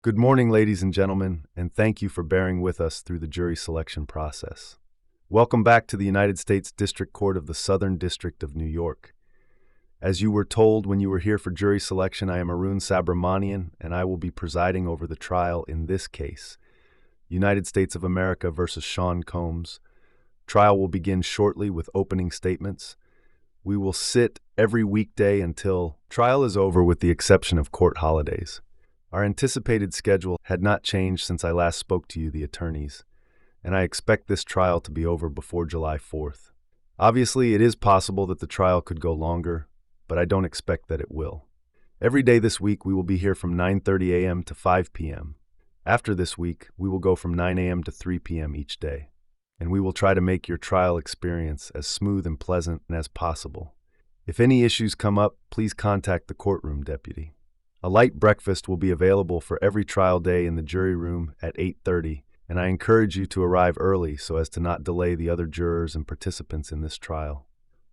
Good morning, ladies and gentlemen, and thank you for bearing with us through the jury selection process. Welcome back to the United States District Court of the Southern District of New York. As you were told when you were here for jury selection, I am Arun Subramanian, and I will be presiding over the trial in this case, United States of America versus Sean Combs. Trial will begin shortly with opening statements. We will sit every weekday until trial is over, with the exception of court holidays. Our anticipated schedule had not changed since I last spoke to you, the attorneys, and I expect this trial to be over before July 4th. Obviously, it is possible that the trial could go longer, but I don't expect that it will. Every day this week, we will be here from 9:30 a.m. to 5 p.m. After this week, we will go from 9 a.m. to 3 p.m. each day, and we will try to make your trial experience as smooth and pleasant as possible. If any issues come up, please contact the courtroom deputy. A light breakfast will be available for every trial day in the jury room at 8:30, and I encourage you to arrive early so as to not delay the other jurors and participants in this trial.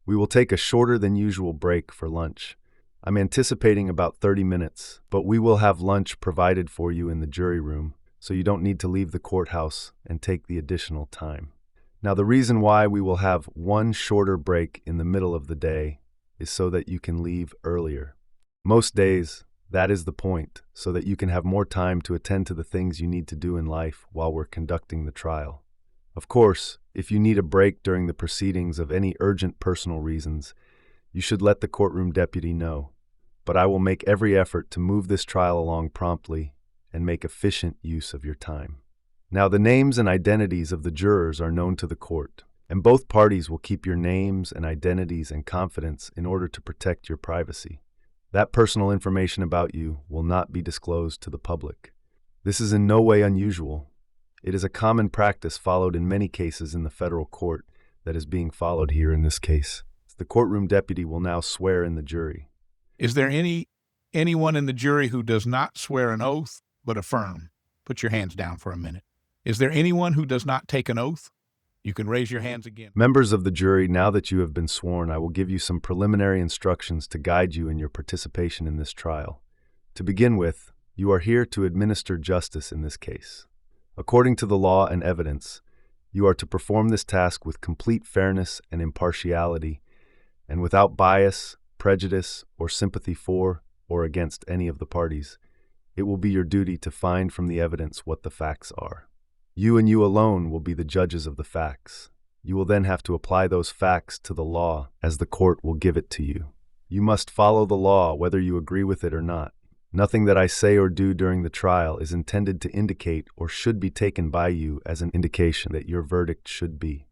We will take a shorter than usual break for lunch. I'm anticipating about 30 minutes, but we will have lunch provided for you in the jury room, so you don't need to leave the courthouse and take the additional time. Now, the reason why we will have one shorter break in the middle of the day is so that you can leave earlier. Most days, that is the point, so that you can have more time to attend to the things you need to do in life while we're conducting the trial. Of course, if you need a break during the proceedings of any urgent personal reasons, you should let the courtroom deputy know. But I will make every effort to move this trial along promptly and make efficient use of your time. Now, the names and identities of the jurors are known to the court, and both parties will keep your names and identities in confidence in order to protect your privacy. That personal information about you will not be disclosed to the public. This is in no way unusual. It is a common practice followed in many cases in the federal court that is being followed here in this case. The courtroom deputy will now swear in the jury. Is there anyone in the jury who does not swear an oath but affirm? Put your hands down for a minute. Is there anyone who does not take an oath? You can raise your hands again. Members of the jury, now that you have been sworn, I will give you some preliminary instructions to guide you in your participation in this trial. To begin with, you are here to administer justice in this case. According to the law and evidence, you are to perform this task with complete fairness and impartiality, and without bias, prejudice, or sympathy for or against any of the parties. It will be your duty to find from the evidence what the facts are. You and you alone will be the judges of the facts. You will then have to apply those facts to the law as the court will give it to you. You must follow the law whether you agree with it or not. Nothing that I say or do during the trial is intended to indicate or should be taken by you as an indication that your verdict should be.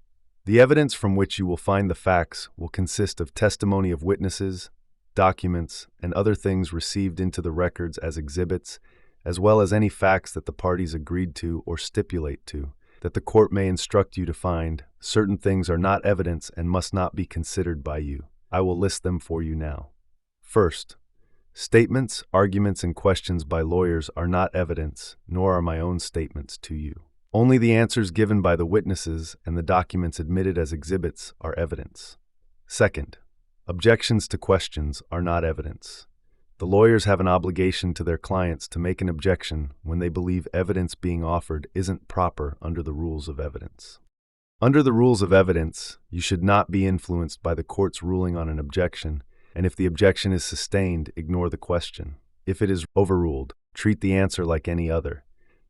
The evidence from which you will find the facts will consist of testimony of witnesses, documents, and other things received into the records as exhibits, as well as any facts that the parties agreed to or stipulate to, that the court may instruct you to find. Certain things are not evidence and must not be considered by you. I will list them for you now. First, statements, arguments, and questions by lawyers are not evidence, nor are my own statements to you. Only the answers given by the witnesses and the documents admitted as exhibits are evidence. Second, objections to questions are not evidence. The lawyers have an obligation to their clients to make an objection when they believe evidence being offered isn't proper under the rules of evidence. Under the rules of evidence, you should not be influenced by the court's ruling on an objection, and if the objection is sustained, ignore the question. If it is overruled, treat the answer like any other.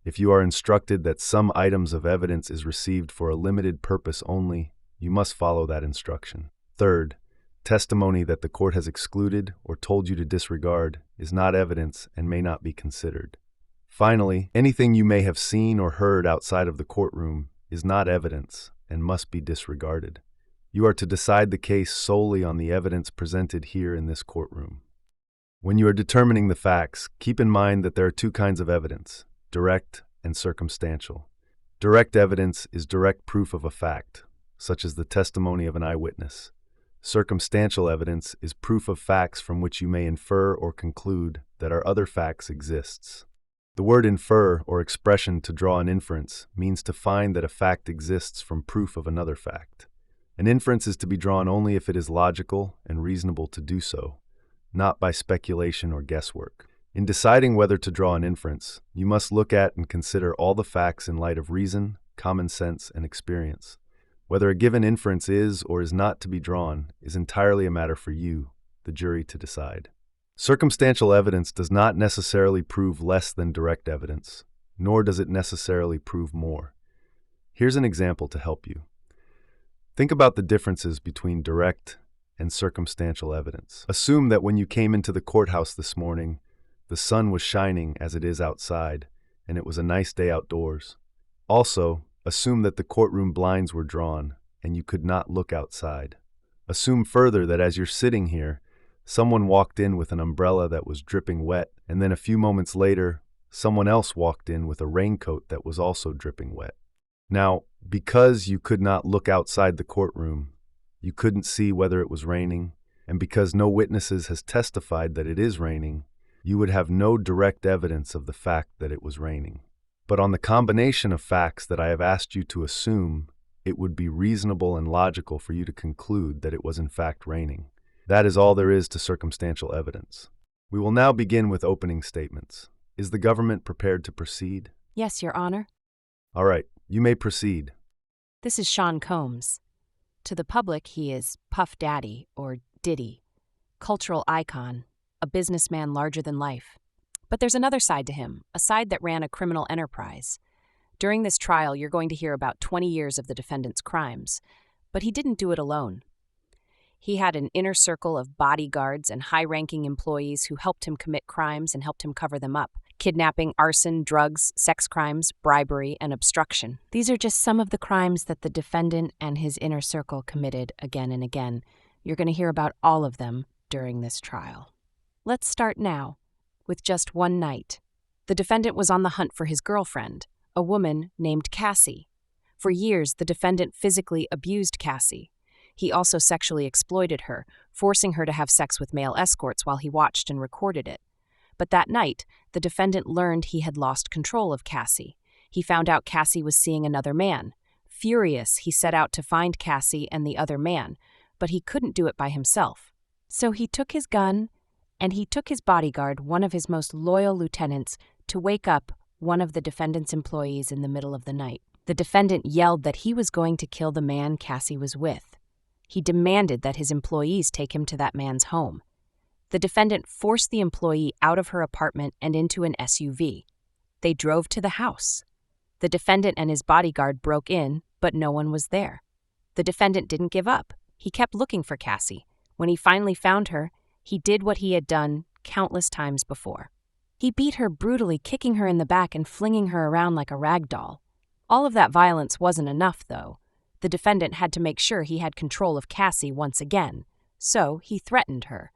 If you are instructed that some items of evidence is received for a limited purpose only, you must follow that instruction. Third, testimony that the court has excluded or told you to disregard is not evidence and may not be considered. Finally, anything you may have seen or heard outside of the courtroom is not evidence and must be disregarded. You are to decide the case solely on the evidence presented here in this courtroom. When you are determining the facts, keep in mind that there are two kinds of evidence: direct and circumstantial. Direct evidence is direct proof of a fact, such as the testimony of an eyewitness. Circumstantial evidence is proof of facts from which you may infer or conclude that our other facts exists. The word infer, or expression to draw an inference, means to find that a fact exists from proof of another fact. An inference is to be drawn only if it is logical and reasonable to do so, not by speculation or guesswork. In deciding whether to draw an inference, you must look at and consider all the facts in light of reason, common sense, and experience. Whether a given inference is or is not to be drawn is entirely a matter for you, the jury, to decide. Circumstantial evidence does not necessarily prove less than direct evidence, nor does it necessarily prove more. Here's an example to help you. Think about the differences between direct and circumstantial evidence. Assume that when you came into the courthouse this morning, the sun was shining as it is outside, and it was a nice day outdoors. Also, assume that the courtroom blinds were drawn, and you could not look outside. Assume further that as you're sitting here, someone walked in with an umbrella that was dripping wet, and then a few moments later, someone else walked in with a raincoat that was also dripping wet. Now, because you could not look outside the courtroom, you couldn't see whether it was raining, and because no witnesses has testified that it is raining, you would have no direct evidence of the fact that it was raining. But on the combination of facts that I have asked you to assume, it would be reasonable and logical for you to conclude that it was in fact raining. That is all there is to circumstantial evidence. We will now begin with opening statements. Is the government prepared to proceed? Yes, Your Honor. All right, you may proceed. This is Sean Combs. To the public, he is Puff Daddy, or Diddy, cultural icon, a businessman larger than life. But there's another side to him, a side that ran a criminal enterprise. During this trial, you're going to hear about 20 years of the defendant's crimes, but he didn't do it alone. He had an inner circle of bodyguards and high-ranking employees who helped him commit crimes and helped him cover them up. Kidnapping, arson, drugs, sex crimes, bribery, and obstruction. These are just some of the crimes that the defendant and his inner circle committed again and again. You're going to hear about all of them during this trial. Let's start now with just one night. The defendant was on the hunt for his girlfriend, a woman named Cassie. For years, the defendant physically abused Cassie. He also sexually exploited her, forcing her to have sex with male escorts while he watched and recorded it. But that night, the defendant learned he had lost control of Cassie. He found out Cassie was seeing another man. Furious, he set out to find Cassie and the other man, but he couldn't do it by himself. So he took his gun, and he took his bodyguard, one of his most loyal lieutenants, to wake up one of the defendant's employees in the middle of the night. The defendant yelled that he was going to kill the man Cassie was with. He demanded that his employees take him to that man's home. The defendant forced the employee out of her apartment and into an SUV. They drove to the house. The defendant and his bodyguard broke in, but no one was there. The defendant didn't give up. He kept looking for Cassie. When he finally found her, he did what he had done countless times before. He beat her brutally, kicking her in the back and flinging her around like a rag doll. All of that violence wasn't enough, though. The defendant had to make sure he had control of Cassie once again, so he threatened her.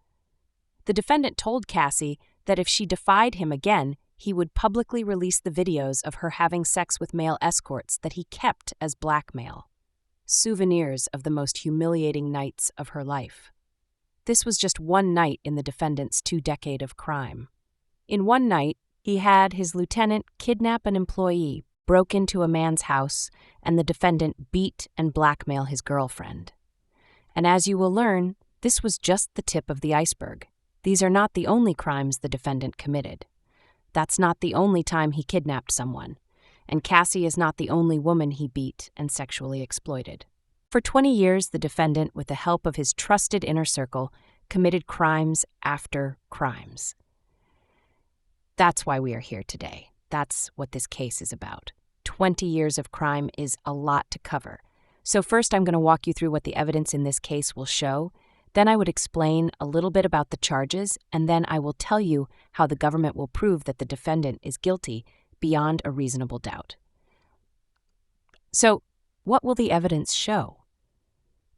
The defendant told Cassie that if she defied him again, he would publicly release the videos of her having sex with male escorts that he kept as blackmail. Souvenirs of the most humiliating nights of her life. This was just one night in the defendant's 2 decades of crime. In one night, he had his lieutenant kidnap an employee, broke into a man's house, and the defendant beat and blackmail his girlfriend. And as you will learn, this was just the tip of the iceberg. These are not the only crimes the defendant committed. That's not the only time he kidnapped someone, and Cassie is not the only woman he beat and sexually exploited. For 20 years, the defendant, with the help of his trusted inner circle, committed crimes after crimes. That's why we are here today. That's what this case is about. 20 years of crime is a lot to cover. So first, I'm going to walk you through what the evidence in this case will show. Then I would explain a little bit about the charges, and then I will tell you how the government will prove that the defendant is guilty beyond a reasonable doubt. So, what will the evidence show?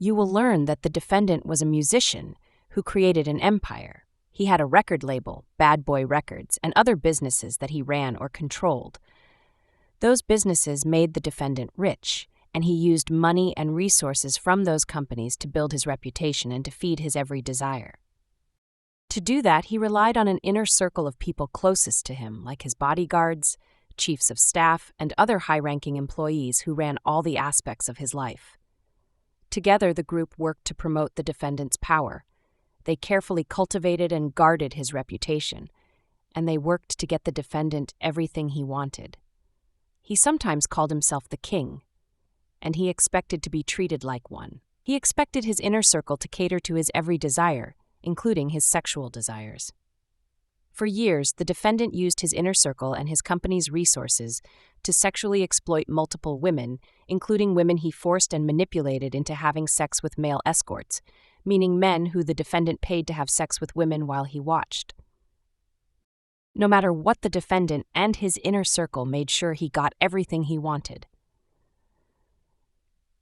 You will learn that the defendant was a musician who created an empire. He had a record label, Bad Boy Records, and other businesses that he ran or controlled. Those businesses made the defendant rich, and he used money and resources from those companies to build his reputation and to feed his every desire. To do that, he relied on an inner circle of people closest to him, like his bodyguards, chiefs of staff, and other high-ranking employees who ran all the aspects of his life. Together, the group worked to promote the defendant's power. They carefully cultivated and guarded his reputation, and they worked to get the defendant everything he wanted. He sometimes called himself the king, and he expected to be treated like one. He expected his inner circle to cater to his every desire, including his sexual desires. For years, the defendant used his inner circle and his company's resources to sexually exploit multiple women, including women he forced and manipulated into having sex with male escorts, meaning men who the defendant paid to have sex with women while he watched. No matter what, the defendant and his inner circle made sure he got everything he wanted.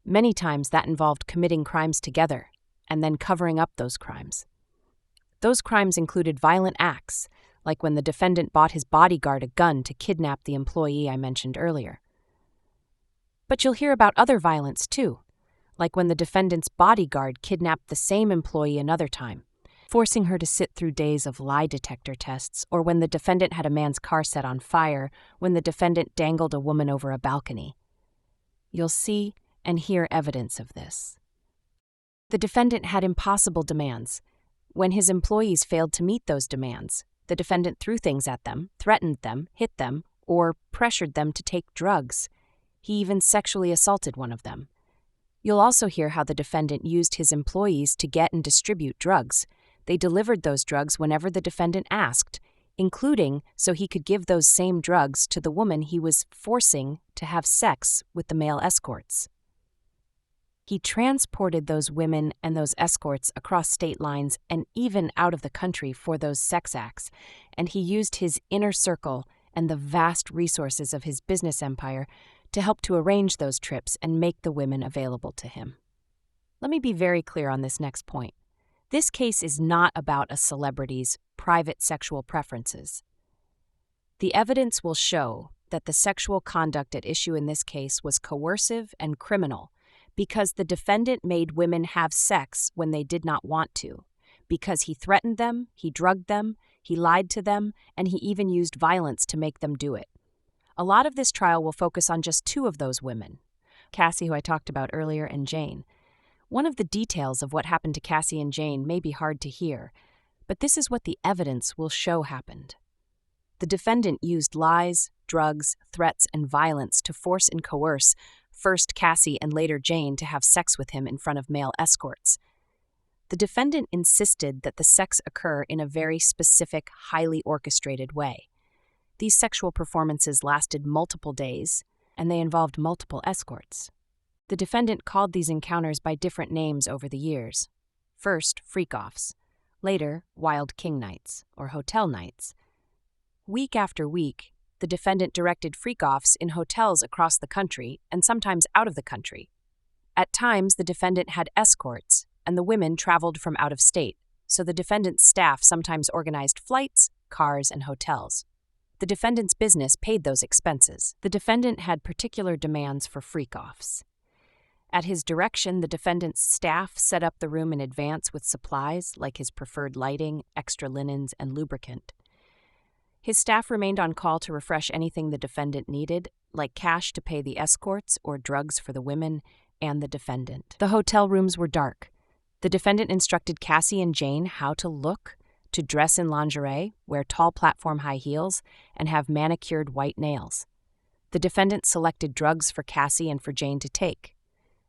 Many times that involved committing crimes together and then covering up those crimes. Those crimes included violent acts, like when the defendant bought his bodyguard a gun to kidnap the employee I mentioned earlier. But you'll hear about other violence too, like when the defendant's bodyguard kidnapped the same employee another time, forcing her to sit through days of lie detector tests, or when the defendant had a man's car set on fire, when the defendant dangled a woman over a balcony. You'll see and hear evidence of this. The defendant had impossible demands. When his employees failed to meet those demands, the defendant threw things at them, threatened them, hit them, or pressured them to take drugs. He even sexually assaulted one of them. You'll also hear how the defendant used his employees to get and distribute drugs. They delivered those drugs whenever the defendant asked, including so he could give those same drugs to the woman he was forcing to have sex with the male escorts. He transported those women and those escorts across state lines and even out of the country for those sex acts, and he used his inner circle and the vast resources of his business empire to help to arrange those trips and make the women available to him. Let me be very clear on this next point. This case is not about a celebrity's private sexual preferences. The evidence will show that the sexual conduct at issue in this case was coercive and criminal, because the defendant made women have sex when they did not want to, because he threatened them, he drugged them, he lied to them, and he even used violence to make them do it. A lot of this trial will focus on just two of those women, Cassie, who I talked about earlier, and Jane. One of the details of what happened to Cassie and Jane may be hard to hear, but this is what the evidence will show happened. The defendant used lies, drugs, threats, and violence to force and coerce first Cassie and later Jane to have sex with him in front of male escorts. The defendant insisted that the sex occur in a very specific, highly orchestrated way. These sexual performances lasted multiple days, and they involved multiple escorts. The defendant called these encounters by different names over the years. First, freak-offs. Later, wild king nights, or hotel nights. Week after week, the defendant directed freak-offs in hotels across the country and sometimes out of the country. At times, the defendant had escorts, and the women traveled from out of state, so the defendant's staff sometimes organized flights, cars, and hotels. The defendant's business paid those expenses. The defendant had particular demands for freak-offs. At his direction, the defendant's staff set up the room in advance with supplies like his preferred lighting, extra linens, and lubricant. His staff remained on call to refresh anything the defendant needed, like cash to pay the escorts or drugs for the women and the defendant. The hotel rooms were dark. The defendant instructed Cassie and Jane how to look, to dress in lingerie, wear tall platform high heels, and have manicured white nails. The defendant selected drugs for Cassie and for Jane to take.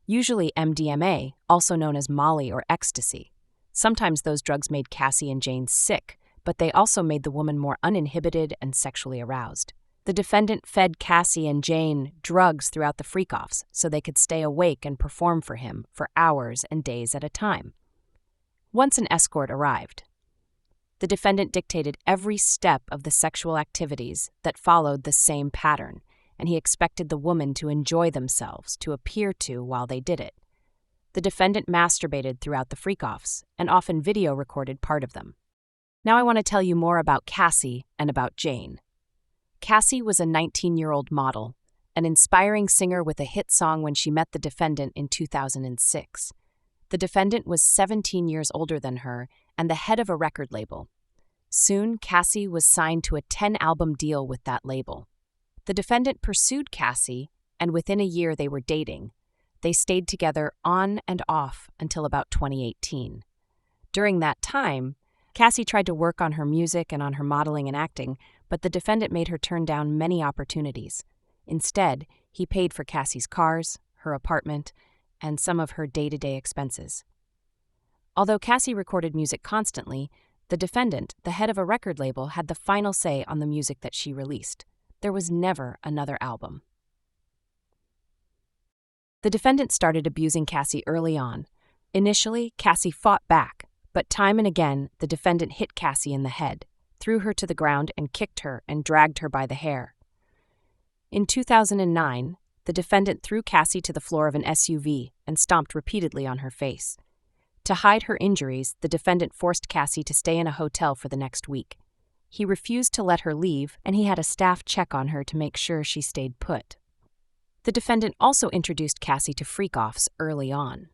Usually MDMA, also known as Molly or ecstasy. Sometimes those drugs made Cassie and Jane sick, but they also made the woman more uninhibited and sexually aroused. The defendant fed Cassie and Jane drugs throughout the freak-offs so they could stay awake and perform for him for hours and days at a time. Once an escort arrived, the defendant dictated every step of the sexual activities that followed the same pattern, and he expected the woman to enjoy themselves, to appear to while they did it. The defendant masturbated throughout the freak-offs and often video recorded part of them. Now I want to tell you more about Cassie and about Jane. Cassie was a 19-year-old model, an inspiring singer with a hit song when she met the defendant in 2006. The defendant was 17 years older than her and the head of a record label. Soon, Cassie was signed to a 10-album deal with that label. The defendant pursued Cassie, and within a year they were dating. They stayed together on and off until about 2018. During that time, Cassie tried to work on her music and on her modeling and acting, but the defendant made her turn down many opportunities. Instead, he paid for Cassie's cars, her apartment, and some of her day-to-day expenses. Although Cassie recorded music constantly, the defendant, the head of a record label, had the final say on the music that she released. There was never another album. The defendant started abusing Cassie early on. Initially, Cassie fought back, but time and again, the defendant hit Cassie in the head, threw her to the ground and kicked her and dragged her by the hair. In 2009, the defendant threw Cassie to the floor of an SUV and stomped repeatedly on her face. To hide her injuries, the defendant forced Cassie to stay in a hotel for the next week. He refused to let her leave, and he had a staff check on her to make sure she stayed put. The defendant also introduced Cassie to freak-offs early on.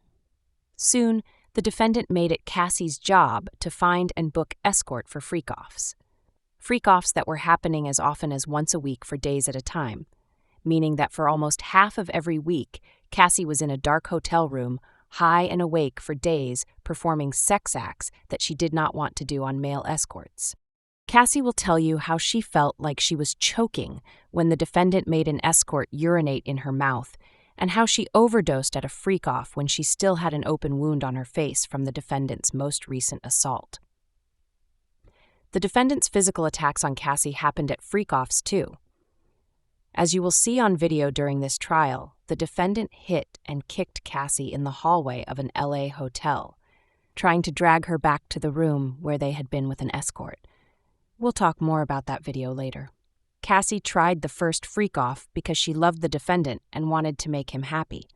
Soon, the defendant made it Cassie's job to find and book escort for freak-offs. Freak-offs that were happening as often as once a week for days at a time, meaning that for almost half of every week, Cassie was in a dark hotel room, high and awake for days, performing sex acts that she did not want to do on male escorts. Cassie will tell you how she felt like she was choking when the defendant made an escort urinate in her mouth, and how she overdosed at a freak-off when she still had an open wound on her face from the defendant's most recent assault. The defendant's physical attacks on Cassie happened at freak-offs too. As you will see on video during this trial, the defendant hit and kicked Cassie in the hallway of an LA hotel, trying to drag her back to the room where they had been with an escort. We'll talk more about that video later. Cassie tried the first freak-off because she loved the defendant and wanted to make him happy.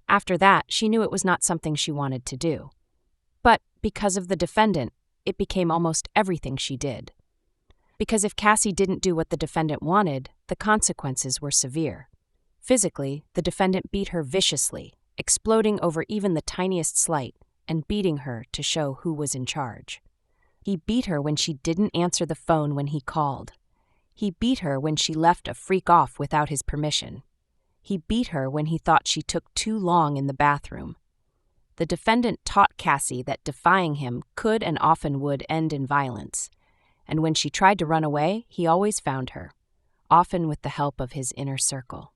After that, she knew it was not something she wanted to do. But because of the defendant, it became almost everything she did. Because if Cassie didn't do what the defendant wanted, the consequences were severe. Physically, the defendant beat her viciously, exploding over even the tiniest slight and beating her to show who was in charge. He beat her when she didn't answer the phone when he called. He beat her when she left a freak off without his permission. He beat her when he thought she took too long in the bathroom. The defendant taught Cassie that defying him could and often would end in violence. And when she tried to run away, he always found her, often with the help of his inner circle.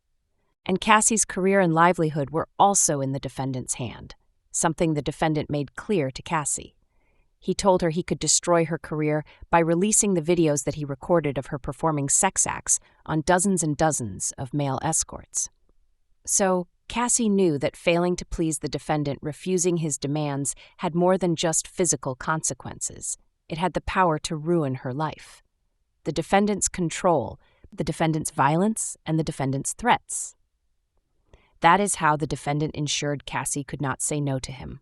And Cassie's career and livelihood were also in the defendant's hand, something the defendant made clear to Cassie. He told her he could destroy her career by releasing the videos that he recorded of her performing sex acts on dozens and dozens of male escorts. So, Cassie knew that failing to please the defendant, refusing his demands, had more than just physical consequences. It had the power to ruin her life. The defendant's control, the defendant's violence, and the defendant's threats. That is how the defendant ensured Cassie could not say no to him.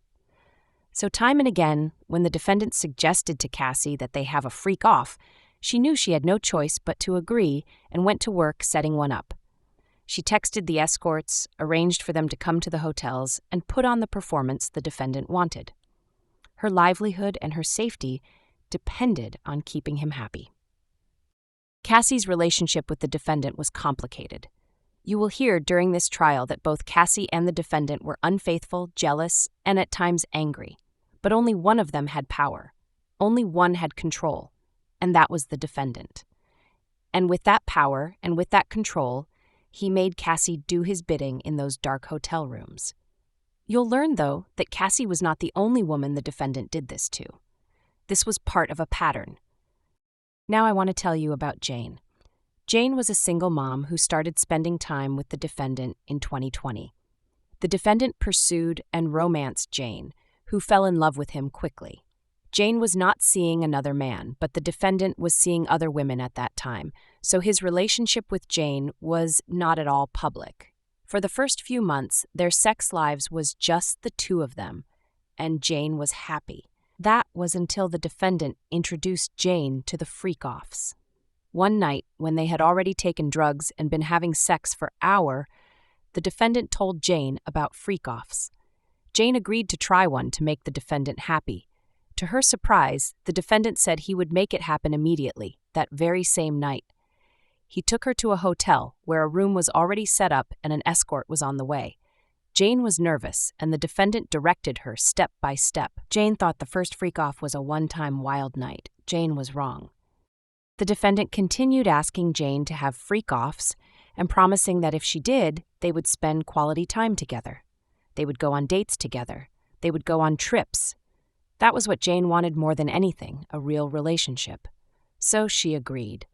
So time and again, when the defendant suggested to Cassie that they have a freak off, she knew she had no choice but to agree and went to work setting one up. She texted the escorts, arranged for them to come to the hotels, and put on the performance the defendant wanted. Her livelihood and her safety depended on keeping him happy. Cassie's relationship with the defendant was complicated. You will hear during this trial that both Cassie and the defendant were unfaithful, jealous, and at times angry. But only one of them had power. Only one had control, and that was the defendant. And with that power and with that control, he made Cassie do his bidding in those dark hotel rooms. You'll learn, though, that Cassie was not the only woman the defendant did this to. This was part of a pattern. Now I want to tell you about Jane. Jane was a single mom who started spending time with the defendant in 2020. The defendant pursued and romanced Jane, who fell in love with him quickly. Jane was not seeing another man, but the defendant was seeing other women at that time, so his relationship with Jane was not at all public. For the first few months, their sex lives was just the two of them, and Jane was happy. That was until the defendant introduced Jane to the freak-offs. One night, when they had already taken drugs and been having sex for an hour, the defendant told Jane about freak-offs. Jane agreed to try one to make the defendant happy. To her surprise, the defendant said he would make it happen immediately, that very same night. He took her to a hotel where a room was already set up and an escort was on the way. Jane was nervous, and the defendant directed her step by step. Jane thought the first freak-off was a one-time wild night. Jane was wrong. The defendant continued asking Jane to have freak-offs and promising that if she did, they would spend quality time together. They would go on dates together. They would go on trips. That was what Jane wanted more than anything, a real relationship. So she agreed.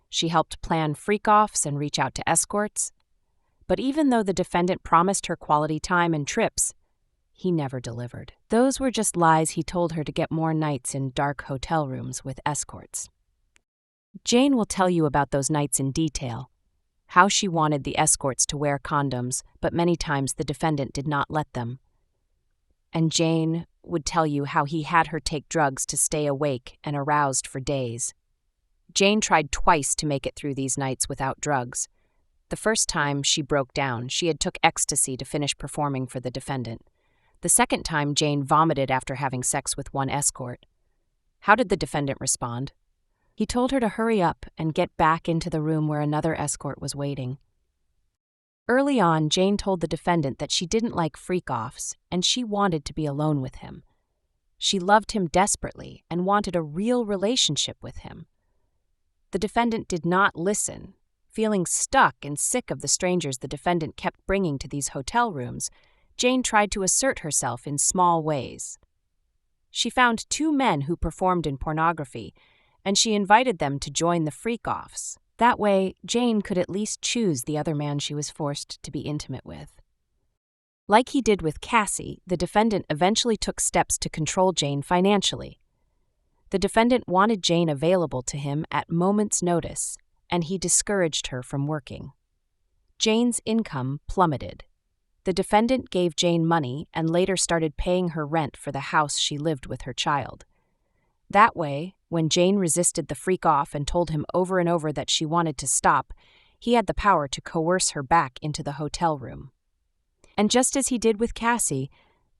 She helped plan freak-offs and reach out to escorts. But even though the defendant promised her quality time and trips, he never delivered. Those were just lies he told her to get more nights in dark hotel rooms with escorts. Jane will tell you about those nights in detail, how she wanted the escorts to wear condoms, but many times the defendant did not let them. And Jane would tell you how he had her take drugs to stay awake and aroused for days. Jane tried twice to make it through these nights without drugs. The first time, she broke down. She had took ecstasy to finish performing for the defendant. The second time, Jane vomited after having sex with one escort. How did the defendant respond? He told her to hurry up and get back into the room where another escort was waiting. Early on, Jane told the defendant that she didn't like freak-offs and she wanted to be alone with him. She loved him desperately and wanted a real relationship with him. The defendant did not listen. Feeling stuck and sick of the strangers the defendant kept bringing to these hotel rooms, Jane tried to assert herself in small ways. She found 2 men who performed in pornography, and she invited them to join the freak-offs. That way, Jane could at least choose the other man she was forced to be intimate with. Like he did with Cassie, the defendant eventually took steps to control Jane financially. The defendant wanted Jane available to him at moment's notice, and he discouraged her from working. Jane's income plummeted. The defendant gave Jane money and later started paying her rent for the house she lived with her child. That way, when Jane resisted the freak-off and told him over and over that she wanted to stop, he had the power to coerce her back into the hotel room. And just as he did with Cassie,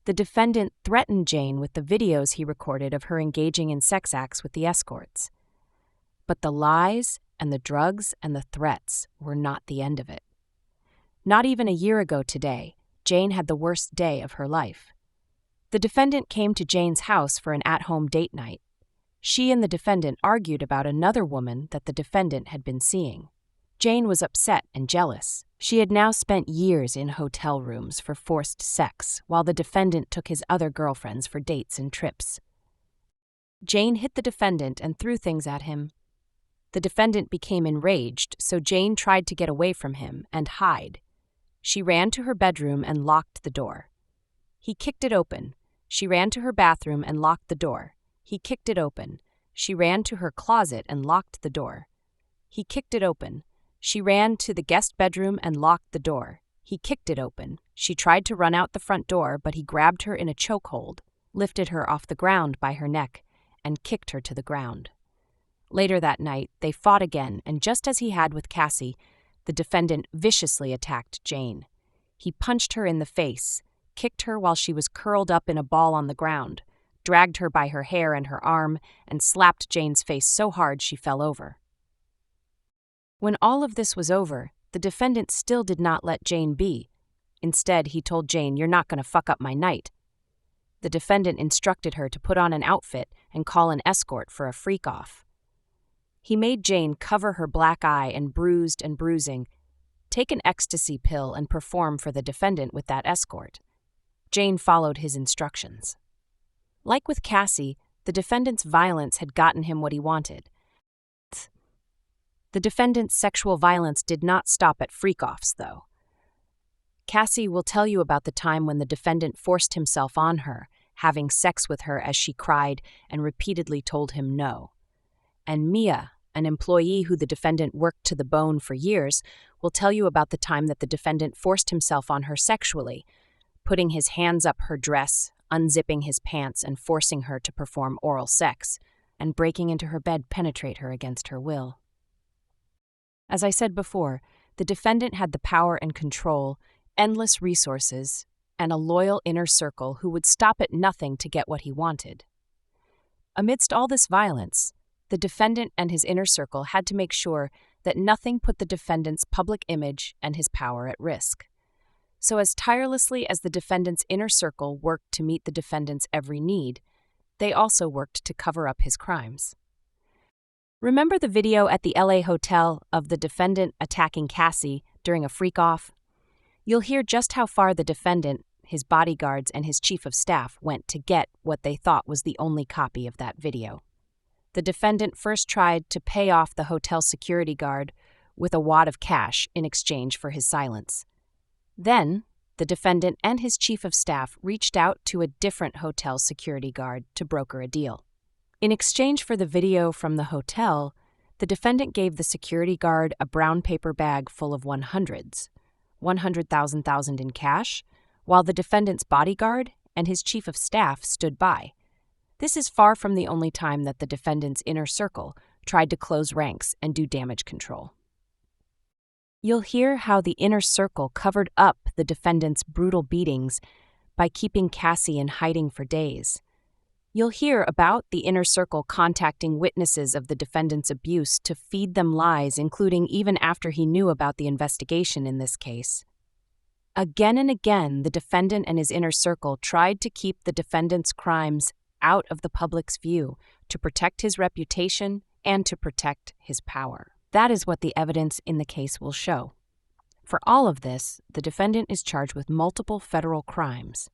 the defendant threatened Jane with the videos he recorded of her engaging in sex acts with the escorts. But the lies and the drugs and the threats were not the end of it. Not even a year ago today, Jane had the worst day of her life. The defendant came to Jane's house for an at-home date night. She and the defendant argued about another woman that the defendant had been seeing. Jane was upset and jealous. She had now spent years in hotel rooms for forced sex, while the defendant took his other girlfriends for dates and trips. Jane hit the defendant and threw things at him. The defendant became enraged, so Jane tried to get away from him and hide. She ran to her bedroom and locked the door. He kicked it open. She ran to her bathroom and locked the door. He kicked it open. She ran to her closet and locked the door. He kicked it open. She ran to the guest bedroom and locked the door. He kicked it open. She tried to run out the front door, but he grabbed her in a chokehold, lifted her off the ground by her neck, and kicked her to the ground. Later that night, they fought again, and just as he had with Cassie, the defendant viciously attacked Jane. He punched her in the face, kicked her while she was curled up in a ball on the ground, dragged her by her hair and her arm, and slapped Jane's face so hard she fell over. When all of this was over, the defendant still did not let Jane be. Instead, he told Jane, "You're not going to fuck up my night." The defendant instructed her to put on an outfit and call an escort for a freak-off. He made Jane cover her black eye and bruising, take an ecstasy pill and perform for the defendant with that escort. Jane followed his instructions. Like with Cassie, the defendant's violence had gotten him what he wanted. The defendant's sexual violence did not stop at freak-offs, though. Cassie will tell you about the time when the defendant forced himself on her, having sex with her as she cried and repeatedly told him no. And Mia, an employee who the defendant worked to the bone for years, will tell you about the time that the defendant forced himself on her sexually, putting his hands up her dress, unzipping his pants and forcing her to perform oral sex, and breaking into her bed penetrate her against her will. As I said before, the defendant had the power and control, endless resources, and a loyal inner circle who would stop at nothing to get what he wanted. Amidst all this violence, the defendant and his inner circle had to make sure that nothing put the defendant's public image and his power at risk. So as tirelessly as the defendant's inner circle worked to meet the defendant's every need, they also worked to cover up his crimes. Remember the video at the LA hotel of the defendant attacking Cassie during a freak-off? You'll hear just how far the defendant, his bodyguards, and his chief of staff went to get what they thought was the only copy of that video. The defendant first tried to pay off the hotel security guard with a wad of cash in exchange for his silence. Then, the defendant and his chief of staff reached out to a different hotel security guard to broker a deal. In exchange for the video from the hotel, the defendant gave the security guard a brown paper bag full of 100s, 100,000 in cash, while the defendant's bodyguard and his chief of staff stood by. This is far from the only time that the defendant's inner circle tried to close ranks and do damage control. You'll hear how the inner circle covered up the defendant's brutal beatings by keeping Cassie in hiding for days. You'll hear about the inner circle contacting witnesses of the defendant's abuse to feed them lies, including even after he knew about the investigation in this case. Again and again, the defendant and his inner circle tried to keep the defendant's crimes out of the public's view to protect his reputation and to protect his power. That is what the evidence in the case will show. For all of this, the defendant is charged with multiple federal crimes.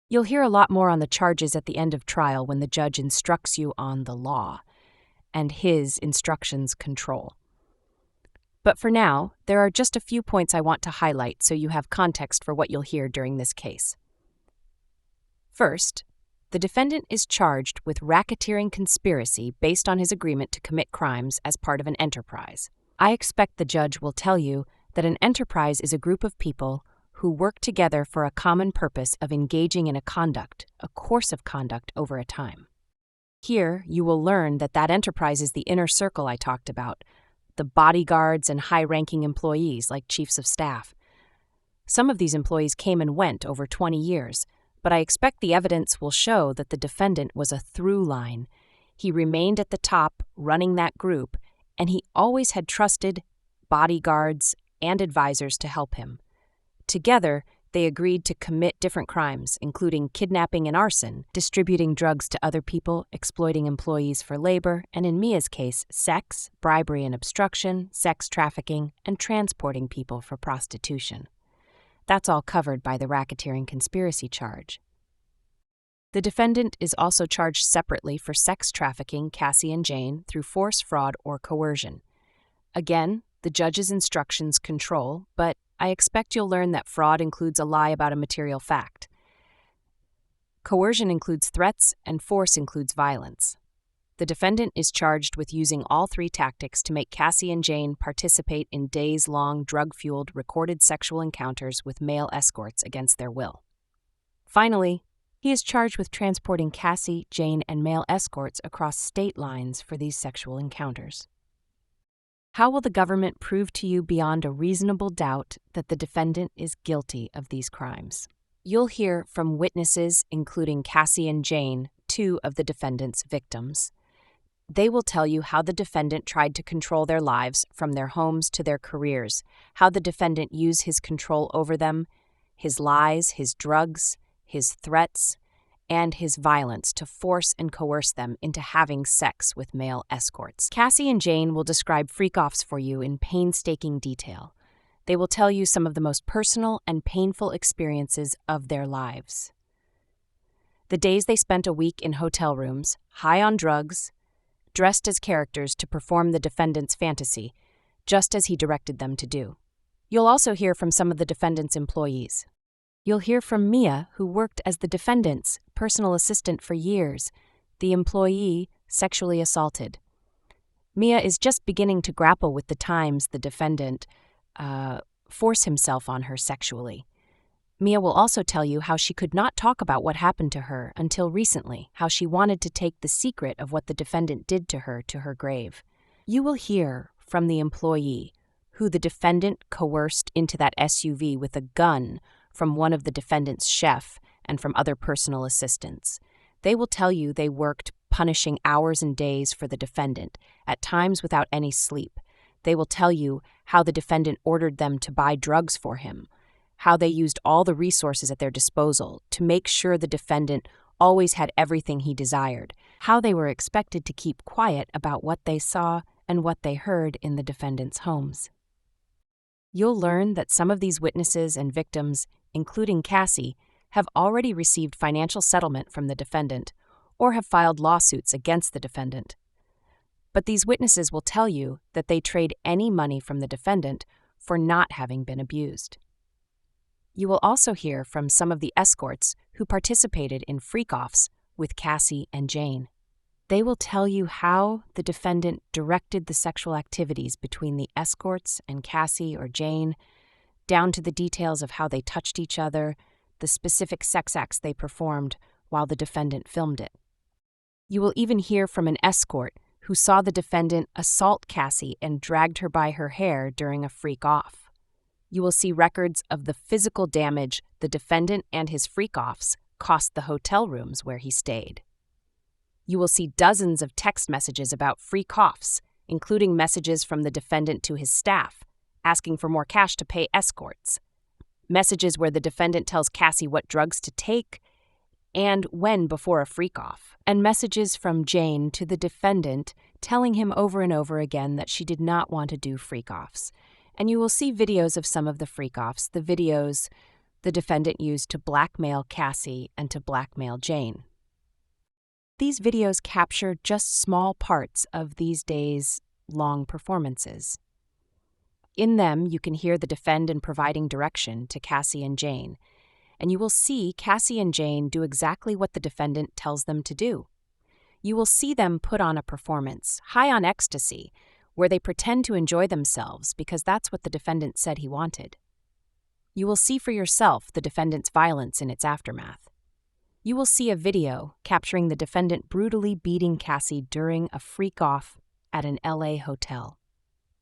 You'll hear a lot more on the charges at the end of trial when the judge instructs you on the law, and his instructions control. But for now, there are just a few points I want to highlight so you have context for what you'll hear during this case. First, the defendant is charged with racketeering conspiracy based on his agreement to commit crimes as part of an enterprise. I expect the judge will tell you that an enterprise is a group of people who work together for a common purpose of engaging in a course of conduct over a time. Here, you will learn that that enterprise is the inner circle I talked about, the bodyguards and high-ranking employees like chiefs of staff. Some of these employees came and went over 20 years, but I expect the evidence will show that the defendant was a through line. He remained at the top, running that group, and he always had trusted bodyguards and advisors to help him. Together, they agreed to commit different crimes, including kidnapping and arson, distributing drugs to other people, exploiting employees for labor, and in Mia's case, sex, bribery and obstruction, sex trafficking, and transporting people for prostitution. That's all covered by the racketeering conspiracy charge. The defendant is also charged separately for sex trafficking Cassie and Jane through force, fraud, or coercion. Again, the judge's instructions control, but I expect you'll learn that fraud includes a lie about a material fact. Coercion includes threats, and force includes violence. The defendant is charged with using all three tactics to make Cassie and Jane participate in days-long, drug-fueled, recorded sexual encounters with male escorts against their will. Finally, he is charged with transporting Cassie, Jane, and male escorts across state lines for these sexual encounters. How will the government prove to you beyond a reasonable doubt that the defendant is guilty of these crimes? You'll hear from witnesses, including Cassie and Jane, two of the defendant's victims. They will tell you how the defendant tried to control their lives from their homes to their careers, how the defendant used his control over them, his lies, his drugs, his threats, and his violence to force and coerce them into having sex with male escorts. Cassie and Jane will describe freak-offs for you in painstaking detail. They will tell you some of the most personal and painful experiences of their lives. The days they spent a week in hotel rooms, high on drugs, dressed as characters to perform the defendant's fantasy, just as he directed them to do. You'll also hear from some of the defendant's employees. You'll hear from Mia, who worked as the defendant's personal assistant for years, the employee sexually assaulted. Mia is just beginning to grapple with the times the defendant forced himself on her sexually. Mia will also tell you how she could not talk about what happened to her until recently, how she wanted to take the secret of what the defendant did to her grave. You will hear from the employee, who the defendant coerced into that SUV with a gun from one of the defendant's chef and from other personal assistants. They will tell you they worked punishing hours and days for the defendant, at times without any sleep. They will tell you how the defendant ordered them to buy drugs for him, how they used all the resources at their disposal to make sure the defendant always had everything he desired, how they were expected to keep quiet about what they saw and what they heard in the defendants' homes. You'll learn that some of these witnesses and victims, including Cassie, have already received financial settlement from the defendant or have filed lawsuits against the defendant. But these witnesses will tell you that they trade any money from the defendant for not having been abused. You will also hear from some of the escorts who participated in freak-offs with Cassie and Jane. They will tell you how the defendant directed the sexual activities between the escorts and Cassie or Jane, down to the details of how they touched each other, the specific sex acts they performed while the defendant filmed it. You will even hear from an escort who saw the defendant assault Cassie and dragged her by her hair during a freak-off. You will see records of the physical damage the defendant and his freak-offs cost the hotel rooms where he stayed. You will see dozens of text messages about freak-offs, including messages from the defendant to his staff, asking for more cash to pay escorts, messages where the defendant tells Cassie what drugs to take and when before a freak-off, and messages from Jane to the defendant telling him over and over again that she did not want to do freak-offs. And you will see videos of some of the freak-offs, the videos the defendant used to blackmail Cassie and to blackmail Jane. These videos capture just small parts of these days' long performances. In them, you can hear the defendant providing direction to Cassie and Jane, and you will see Cassie and Jane do exactly what the defendant tells them to do. You will see them put on a performance, high on ecstasy, where they pretend to enjoy themselves because that's what the defendant said he wanted. You will see for yourself the defendant's violence in its aftermath. You will see a video capturing the defendant brutally beating Cassie during a freak-off at an LA hotel.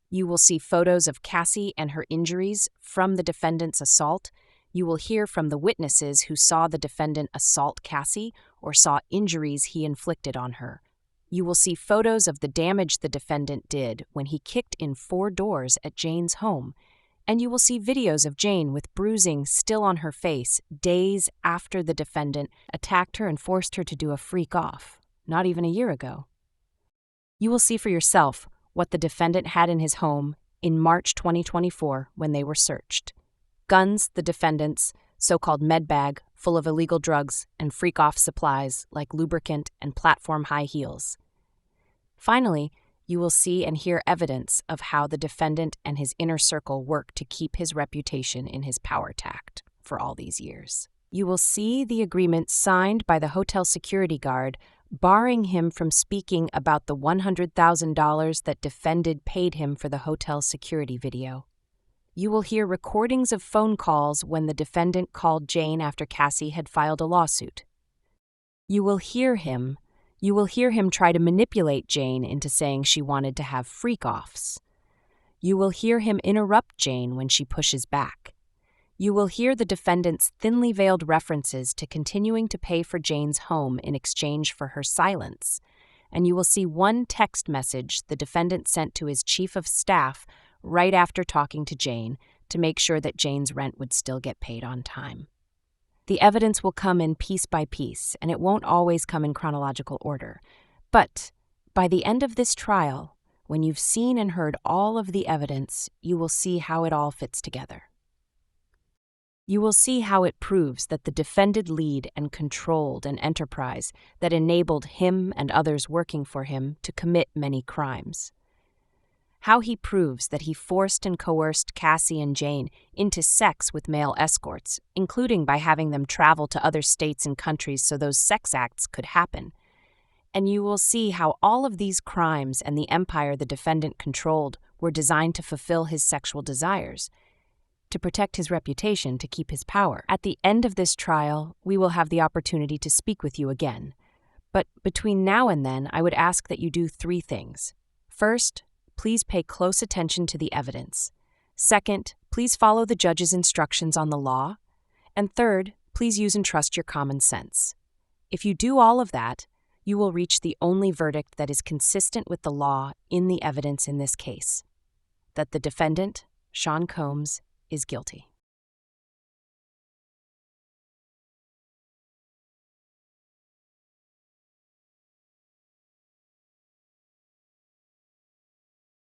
You will see photos of Cassie and her injuries from the defendant's assault. You will hear from the witnesses who saw the defendant assault Cassie or saw injuries he inflicted on her. You will see photos of the damage the defendant did when he kicked in 4 doors at Jane's home. And you will see videos of Jane with bruising still on her face days after the defendant attacked her and forced her to do a freak-off, not even a year ago. You will see for yourself what the defendant had in his home in March 2024 when they were searched. Guns, the defendant's so-called med bag full of illegal drugs and freak-off supplies like lubricant and platform high heels. Finally, you will see and hear evidence of how the defendant and his inner circle worked to keep his reputation in his power tact for all these years. You will see the agreement signed by the hotel security guard barring him from speaking about the $100,000 that defendant paid him for the hotel security video. You will hear recordings of phone calls when the defendant called Jane after Cassie had filed a lawsuit. You will hear him try to manipulate Jane into saying she wanted to have freak-offs. You will hear him interrupt Jane when she pushes back. You will hear the defendant's thinly veiled references to continuing to pay for Jane's home in exchange for her silence. And you will see one text message the defendant sent to his chief of staff right after talking to Jane to make sure that Jane's rent would still get paid on time. The evidence will come in piece by piece, and it won't always come in chronological order. But by the end of this trial, when you've seen and heard all of the evidence, you will see how it all fits together. You will see how it proves that the defendant lead and controlled an enterprise that enabled him and others working for him to commit many crimes. How he proves that he forced and coerced Cassie and Jane into sex with male escorts, including by having them travel to other states and countries so those sex acts could happen. And you will see how all of these crimes and the empire the defendant controlled were designed to fulfill his sexual desires, to protect his reputation, to keep his power. At the end of this trial, we will have the opportunity to speak with you again. But between now and then, I would ask that you do 3 things. First, please pay close attention to the evidence. Second, please follow the judge's instructions on the law. And third, please use and trust your common sense. If you do all of that, you will reach the only verdict that is consistent with the law in the evidence in this case, that the defendant, Sean Combs, is guilty.